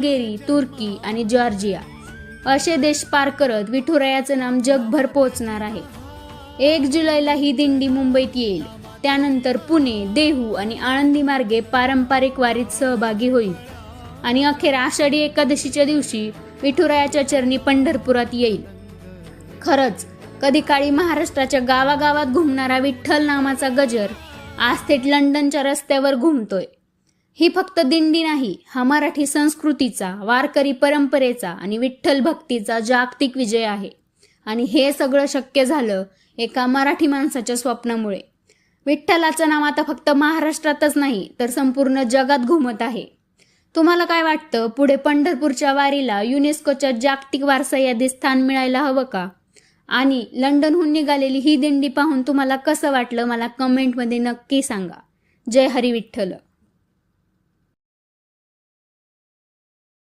Hungary, तुर्की आणि Georgia असे देश पार करत विठुरायाचं नाम जगभर पोहोचणार आहे. 1 जुलैला ही दिंडी मुंबईत येईल. त्यानंतर पुणे, देहू आणि आळंदी मार्गे पारंपरिक वारीत सहभागी होईल आणि अखेर आषाढी एकादशीच्या दिवशी विठुरायाच्या चरणी पंढरपुरात येईल. खरंच कधी काळी महाराष्ट्राच्या गावागावात घुमणारा विठ्ठल नामाचा गजर आज थेट लंडनच्या रस्त्यावर घुमतोय. ही फक्त दिंडी नाही, हा मराठी संस्कृतीचा, वारकरी परंपरेचा आणि विठ्ठल भक्तीचा जागतिक विजय आहे. आणि हे सगळं शक्य झालं एका मराठी माणसाच्या स्वप्नामुळे. विठ्ठलाचं नाव आता फक्त महाराष्ट्रातच नाही तर संपूर्ण जगात घुमत आहे. तुम्हाला काय वाटतं, पुढे पंढरपूरच्या वारीला युनेस्कोच्या जागतिक वारसा यादीत स्थान मिळायला हवं का? आणि लंडनहून निघालेली ही दिंडी पाहून तुम्हाला कसं वाटलं मला कमेंटमध्ये नक्की सांगा. जय हरी विठ्ठल.